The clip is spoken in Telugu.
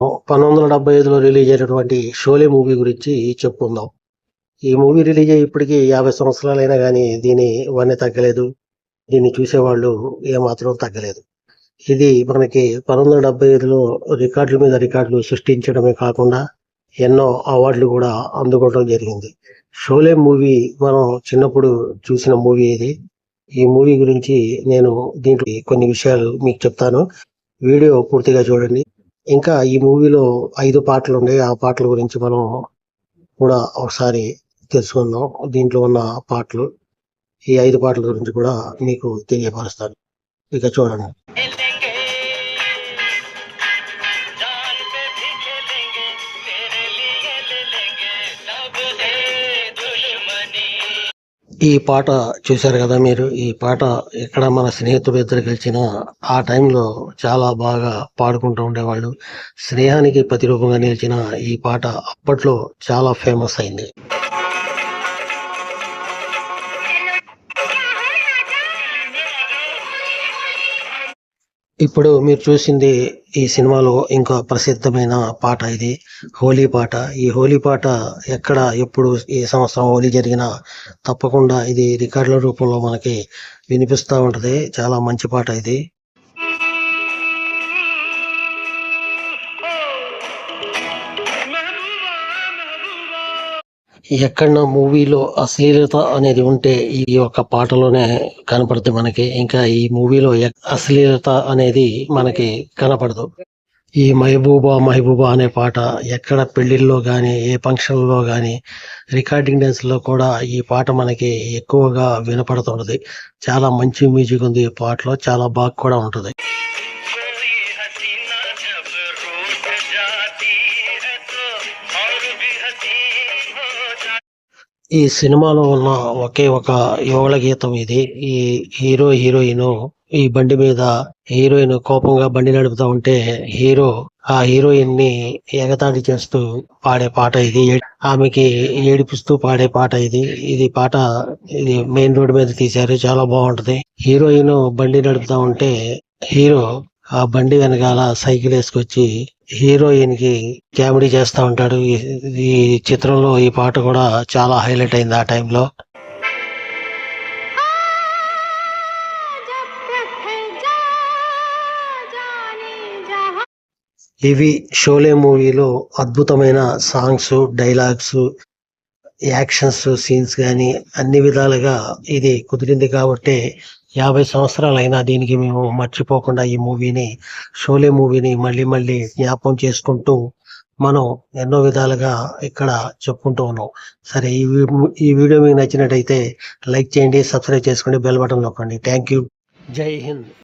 1975లో రిలీజ్ అయినటువంటి 'షోలే' మూవీ గురించి చెప్పుకుందాం. ఈ మూవీ రిలీజ్ అయ్యి ఇప్పటికి 50 సంవత్సరాలైనా గానీ దీని వన్నె తగ్గలేదు. దీన్ని చూసేవాళ్ళు ఏమాత్రం తగ్గలేదు. ఇది మనకి 1975లో రికార్డుల మీద రికార్డులు సృష్టించడమే కాకుండా ఎన్నో అవార్డులు గూడా అందుకోవడం జరిగింది. 'షోలే' మూవీ మనం చిన్నప్పుడు చూసిన మూవీ ఇది. ఈ మూవీ గురించి నేను దీంట్లో కొన్ని విషయాలు మీకు చెప్తాను. వీడియో పూర్తిగా చూడండి. ఇంకా ఈ మూవీలో 5 పాటలున్నాయి. ఆ పాటల గురించి మనం కూడా ఒకసారి తెలుసుకుందాం. దీంట్లో ఉన్న పాటలు, ఈ 5 పాటల గురించి కూడా మీకు తెలియపరుస్తాను. ఇక చూడండి. ఈ పాట చూశారు కదా మీరు. ఈ పాట ఎక్కడ మన స్నేహితులు ఇద్దరు కలిసిన ఆ టైంలో చాలా బాగా పాడుకుంటూ ఉండేవాళ్ళు. స్నేహానికి ప్రతిరూపంగా నిలిచిన ఈ పాట అప్పట్లో చాలా ఫేమస్ అయింది. ఇప్పుడు మీరు చూసింది ఈ సినిమాలో ఇంకా ప్రసిద్ధమైన పాట ఇది. హోలీ పాట. ఈ హోలీ పాట ఎక్కడ ఎప్పుడు ఏ సంవత్సరం హోలీ జరిగినా తప్పకుండా ఇది రికార్డుల రూపంలో మనకి వినిపిస్తూ ఉంటది. చాలా మంచి పాట ఇది. ఎక్కడన్నా మూవీలో అశ్లీలత అనేది ఉంటే ఈ యొక్క పాటలోనే కనపడుతుంది మనకి. ఇంకా ఈ మూవీలో అశ్లీలత అనేది మనకి కనపడదు. ఈ మెహబూబా మెహబూబా అనే పాట ఎక్కడ పెళ్లిళ్ళలో గానీ, ఏ ఫంక్షన్‌లో గానీ, రికార్డింగ్ డాన్స్‌లో కూడా ఈ పాట మనకి ఎక్కువగా వినపడుతున్నది. చాలా మంచి మ్యూజిక్ ఉంది ఈ పాటలో. చాలా బాగా కూడా ఉంటది. ఈ సినిమాలో ఉన్న ఒకే ఒక యుగళ గీతం ఇది. ఈ హీరో, హీరోయిన్ ఈ బండి మీద హీరోయిన్ కోపంగా బండి నడుపుతా ఉంటే హీరో ఆ హీరోయిన్ ని ఎగతాళి చేస్తూ పాడే పాట ఇది. ఆమెకి ఏడిపిస్తూ పాడే పాట ఇది. ఇది మెయిన్ రోడ్ మీద తీశారు. చాలా బాగుంటది. హీరోయిన్ బండి నడుపుతా ఉంటే హీరో ఆ బండి వెనకాల సైకిల్ వేసుకొచ్చి హీరోయిన్ కి కామెడీ చేస్తా ఉంటాడు. ఈ చిత్రంలో ఈ పాట కూడా చాలా హైలైట్ అయింది ఆ టైంలో. ఇవి షోలే మూవీలో అద్భుతమైన సాంగ్స్, డైలాగ్స్, యాక్షన్స్ సీన్స్ గానీ అన్ని విధాలుగా ఇది కుదిరింది కాబట్టి 50 సంవత్సరాలైనా దీనికి మేము మర్చిపోకుండా ఈ మూవీని, షోలే మూవీని మళ్ళీ మళ్ళీ జ్ఞాపకం చేసుకుంటూ మనం ఎన్నో విధాలుగా ఇక్కడ చెప్పుకుంటూ ఉన్నాం. సరే, ఈ వీడియో మీకు నచ్చినట్టయితే లైక్ చేయండి, సబ్స్క్రైబ్ చేసుకోండి, బెల్ బటన్ నొక్కండి. Thank you. జై హింద్.